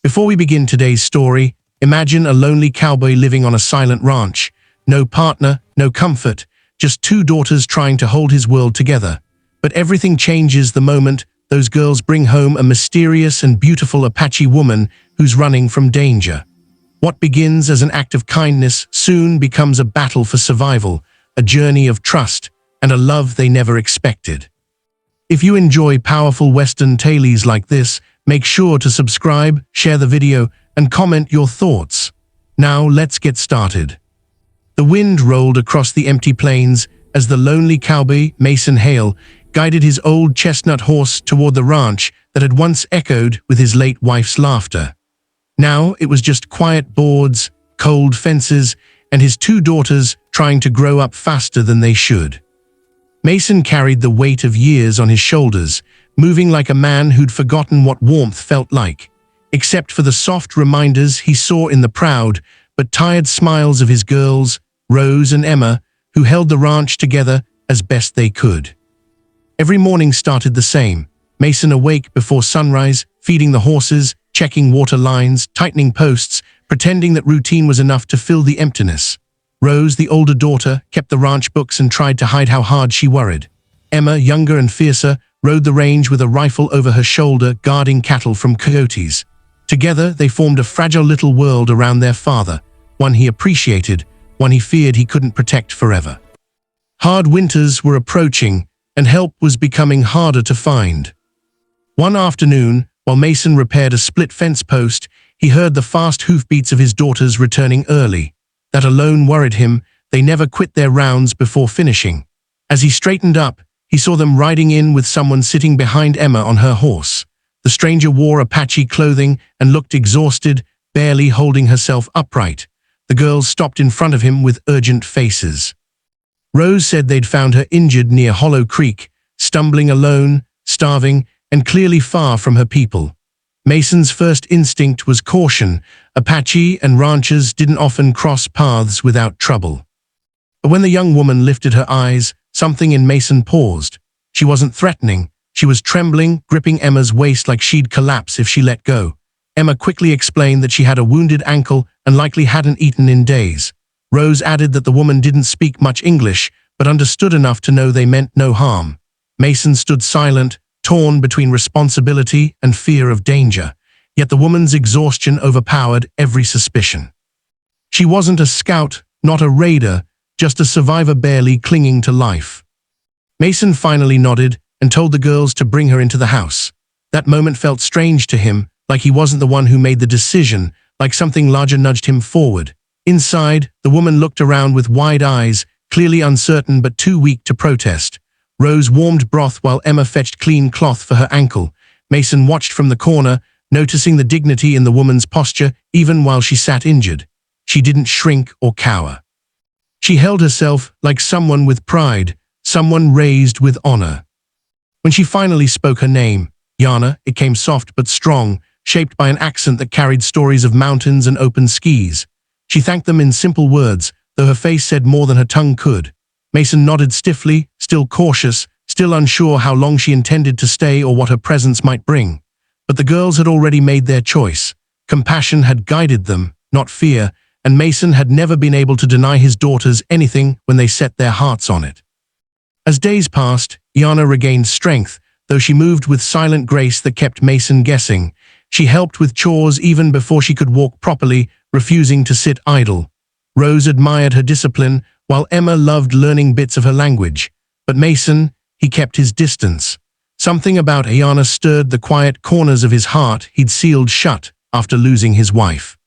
Before we begin today's story, imagine a lonely cowboy living on a silent ranch. No partner, no comfort, just two daughters trying to hold his world together. But everything changes the moment those girls bring home a mysterious and beautiful Apache woman who's running from danger. What begins as an act of kindness soon becomes a battle for survival, a journey of trust, and a love they never expected. If you enjoy powerful Western tales like this, make sure to subscribe, share the video, and comment your thoughts. Now let's get started. The wind rolled across the empty plains as the lonely cowboy, Mason Hale, guided his old chestnut horse toward the ranch that had once echoed with his late wife's laughter. Now it was just quiet boards, cold fences, and his two daughters trying to grow up faster than they should. Mason carried the weight of years on his shoulders, moving like a man who'd forgotten what warmth felt like, except for the soft reminders he saw in the proud but tired smiles of his girls, Rose and Emma, who held the ranch together as best they could. Every morning started the same. Mason awake before sunrise, feeding the horses, checking water lines, tightening posts, pretending that routine was enough to fill the emptiness. Rose, the older daughter, kept the ranch books and tried to hide how hard she worried. Emma, younger and fiercer, rode the range with a rifle over her shoulder, guarding cattle from coyotes. Together, they formed a fragile little world around their father, one he appreciated, one he feared he couldn't protect forever. Hard winters were approaching, and help was becoming harder to find. One afternoon, while Mason repaired a split fence post, he heard the fast hoofbeats of his daughters returning early. That alone worried him. They never quit their rounds before finishing. As he straightened up, he saw them riding in with someone sitting behind Emma on her horse. The stranger wore Apache clothing and looked exhausted, barely holding herself upright. The girls stopped in front of him with urgent faces. Rose said they'd found her injured near Hollow Creek, stumbling alone, starving, and clearly far from her people. Mason's first instinct was caution. Apache and ranchers didn't often cross paths without trouble. But when the young woman lifted her eyes, something in Mason paused. She wasn't threatening. She was trembling, gripping Emma's waist like she'd collapse if she let go. Emma quickly explained that she had a wounded ankle and likely hadn't eaten in days. Rose added that the woman didn't speak much English, but understood enough to know they meant no harm. Mason stood silent, torn between responsibility and fear of danger, yet the woman's exhaustion overpowered every suspicion. She wasn't a scout, not a raider, just a survivor barely clinging to life. Mason finally nodded and told the girls to bring her into the house. That moment felt strange to him, like he wasn't the one who made the decision, like something larger nudged him forward. Inside, the woman looked around with wide eyes, clearly uncertain but too weak to protest. Rose warmed broth while Emma fetched clean cloth for her ankle. Mason watched from the corner, noticing the dignity in the woman's posture even while she sat injured. She didn't shrink or cower. She held herself like someone with pride, someone raised with honor. When she finally spoke her name, Yana, it came soft but strong, shaped by an accent that carried stories of mountains and open skis. She thanked them in simple words, though her face said more than her tongue could. Mason nodded stiffly, still cautious, still unsure how long she intended to stay or what her presence might bring. But the girls had already made their choice. Compassion had guided them, not fear, and Mason had never been able to deny his daughters anything when they set their hearts on it. As days passed, Yana regained strength, though she moved with silent grace that kept Mason guessing. She helped with chores even before she could walk properly, refusing to sit idle. Rose admired her discipline, while Emma loved learning bits of her language. But Mason, he kept his distance. Something about Yana stirred the quiet corners of his heart he'd sealed shut after losing his wife.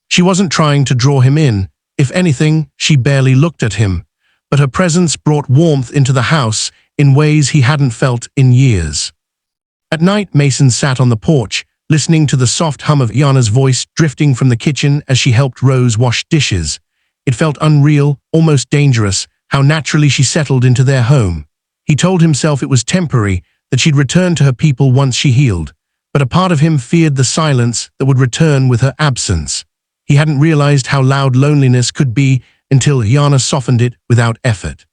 She wasn't trying to draw him in. If anything, she barely looked at him. But her presence brought warmth into the house in ways he hadn't felt in years. At night, Mason sat on the porch, listening to the soft hum of Yana's voice drifting from the kitchen as she helped Rose wash dishes. It felt unreal, almost dangerous, how naturally she settled into their home. He told himself it was temporary, that she'd return to her people once she healed, but a part of him feared the silence that would return with her absence. He hadn't realized how loud loneliness could be until Yana softened it without effort.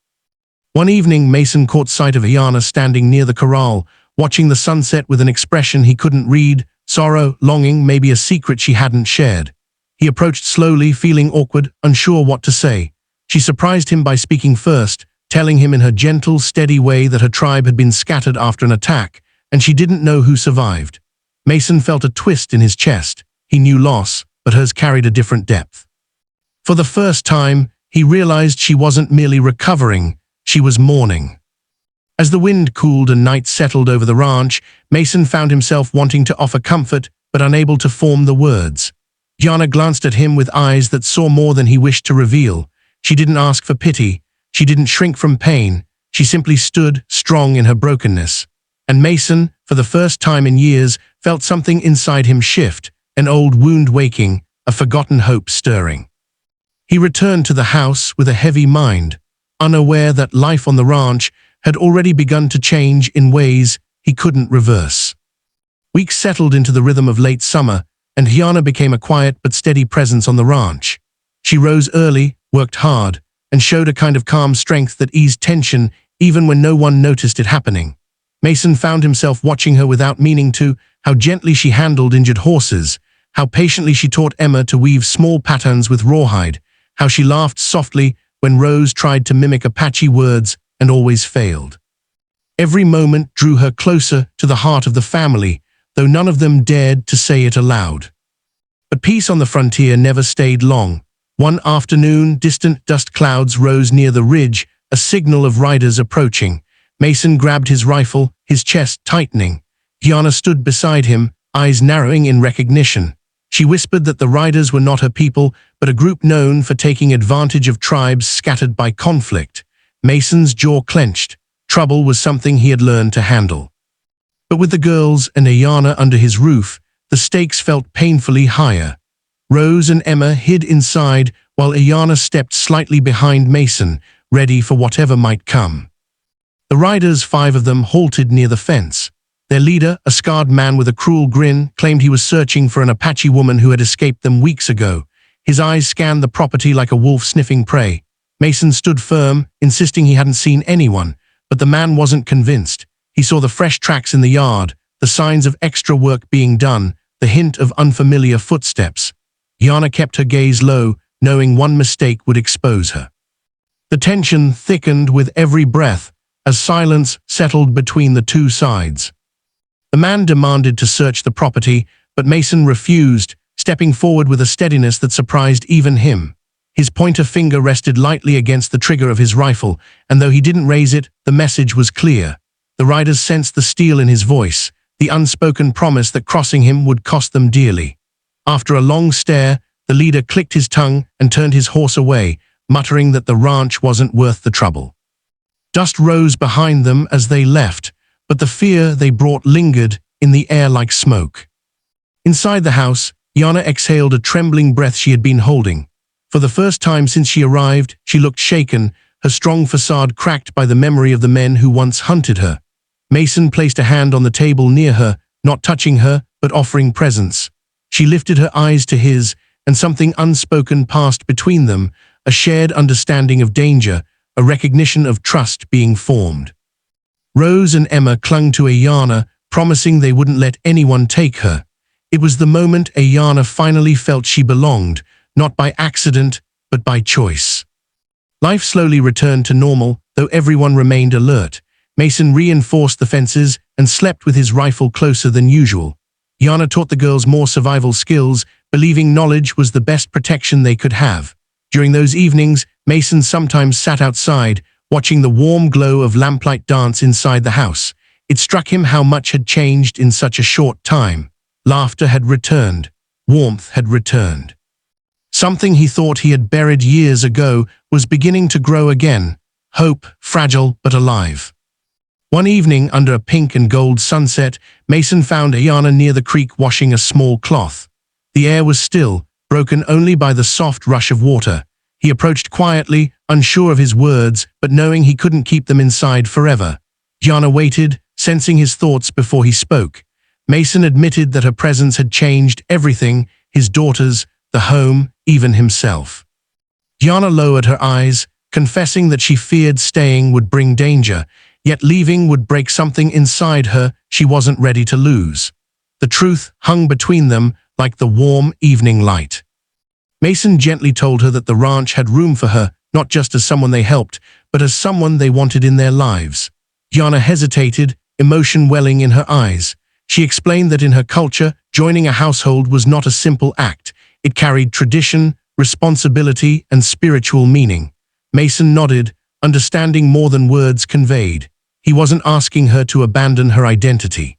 One evening, Mason caught sight of Yana standing near the corral, watching the sunset with an expression he couldn't read, sorrow, longing, maybe a secret she hadn't shared. He approached slowly, feeling awkward, unsure what to say. She surprised him by speaking first, telling him in her gentle, steady way that her tribe had been scattered after an attack, and she didn't know who survived. Mason felt a twist in his chest. He knew loss, but hers carried a different depth. For the first time, he realized she wasn't merely recovering, she was mourning. As the wind cooled and night settled over the ranch, Mason found himself wanting to offer comfort, but unable to form the words. Yana glanced at him with eyes that saw more than he wished to reveal. She didn't ask for pity. She didn't shrink from pain. She simply stood, strong in her brokenness. And Mason, for the first time in years, felt something inside him shift, an old wound waking, a forgotten hope stirring. He returned to the house with a heavy mind, unaware that life on the ranch had already begun to change in ways he couldn't reverse. Weeks settled into the rhythm of late summer, and Yana became a quiet but steady presence on the ranch. She rose early, worked hard, and showed a kind of calm strength that eased tension even when no one noticed it happening. Mason found himself watching her without meaning to, how gently she handled injured horses, how patiently she taught Emma to weave small patterns with rawhide, how she laughed softly when Rose tried to mimic Apache words and always failed. Every moment drew her closer to the heart of the family, though none of them dared to say it aloud. But peace on the frontier never stayed long. One afternoon, distant dust clouds rose near the ridge, a signal of riders approaching. Mason grabbed his rifle, his chest tightening. Yana stood beside him, eyes narrowing in recognition. She whispered that the riders were not her people, but a group known for taking advantage of tribes scattered by conflict. Mason's jaw clenched. Trouble was something he had learned to handle. But with the girls and Ayana under his roof, the stakes felt painfully higher. Rose and Emma hid inside, while Ayana stepped slightly behind Mason, ready for whatever might come. The riders, 5 of them, halted near the fence. Their leader, a scarred man with a cruel grin, claimed he was searching for an Apache woman who had escaped them weeks ago. His eyes scanned the property like a wolf sniffing prey. Mason stood firm, insisting he hadn't seen anyone, but the man wasn't convinced. He saw the fresh tracks in the yard, the signs of extra work being done, the hint of unfamiliar footsteps. Yana kept her gaze low, knowing one mistake would expose her. The tension thickened with every breath, as silence settled between the two sides. The man demanded to search the property, but Mason refused, stepping forward with a steadiness that surprised even him. His pointer finger rested lightly against the trigger of his rifle, and though he didn't raise it, the message was clear. The riders sensed the steel in his voice, the unspoken promise that crossing him would cost them dearly. After a long stare, the leader clicked his tongue and turned his horse away, muttering that the ranch wasn't worth the trouble. Dust rose behind them as they left, but the fear they brought lingered in the air like smoke. Inside the house, Yana exhaled a trembling breath she had been holding. For the first time since she arrived, she looked shaken, her strong facade cracked by the memory of the men who once hunted her. Mason placed a hand on the table near her, not touching her, but offering presence. She lifted her eyes to his, and something unspoken passed between them, a shared understanding of danger, a recognition of trust being formed. Rose and Emma clung to Ayana, promising they wouldn't let anyone take her. It was the moment Ayana finally felt she belonged, not by accident, but by choice. Life slowly returned to normal, though everyone remained alert. Mason reinforced the fences and slept with his rifle closer than usual. Yana taught the girls more survival skills, believing knowledge was the best protection they could have. During those evenings, Mason sometimes sat outside, watching the warm glow of lamplight dance inside the house. It struck him how much had changed in such a short time. Laughter had returned. Warmth had returned. Something he thought he had buried years ago was beginning to grow again. Hope, fragile but alive. One evening, under a pink and gold sunset, Mason found Ayana near the creek washing a small cloth. The air was still, broken only by the soft rush of water. He approached quietly, unsure of his words, but knowing he couldn't keep them inside forever. Yana waited, sensing his thoughts before he spoke. Mason admitted that her presence had changed everything, his daughters, the home, even himself. Yana lowered her eyes, confessing that she feared staying would bring danger, yet leaving would break something inside her she wasn't ready to lose. The truth hung between them like the warm evening light. Mason gently told her that the ranch had room for her, not just as someone they helped, but as someone they wanted in their lives. Yana hesitated, emotion welling in her eyes. She explained that in her culture, joining a household was not a simple act. It carried tradition, responsibility, and spiritual meaning. Mason nodded, understanding more than words conveyed. He wasn't asking her to abandon her identity.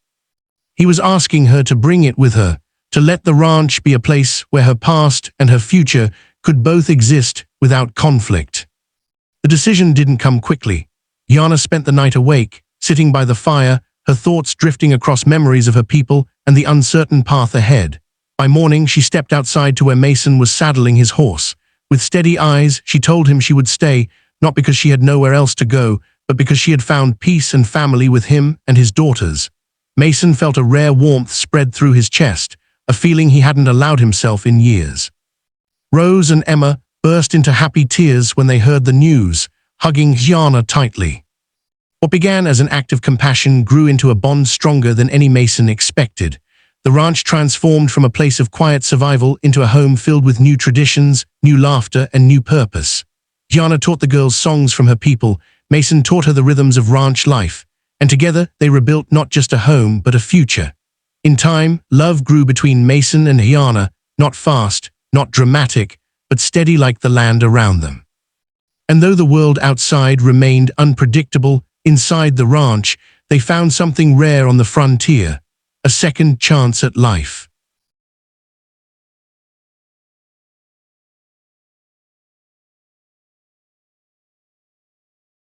He was asking her to bring it with her, to let the ranch be a place where her past and her future could both exist without conflict. The decision didn't come quickly. Yana spent the night awake, sitting by the fire, her thoughts drifting across memories of her people and the uncertain path ahead. By morning, she stepped outside to where Mason was saddling his horse. With steady eyes, she told him she would stay, not because she had nowhere else to go, but because she had found peace and family with him and his daughters. Mason felt a rare warmth spread through his chest, a feeling he hadn't allowed himself in years. Rose and Emma burst into happy tears when they heard the news, hugging Yana tightly. What began as an act of compassion grew into a bond stronger than any Mason expected. The ranch transformed from a place of quiet survival into a home filled with new traditions, new laughter, and new purpose. Yana taught the girls songs from her people, Mason taught her the rhythms of ranch life, and together they rebuilt not just a home but a future. In time, love grew between Mason and Yana, not fast, not dramatic, but steady like the land around them. And though the world outside remained unpredictable, inside the ranch, they found something rare on the frontier, a second chance at life.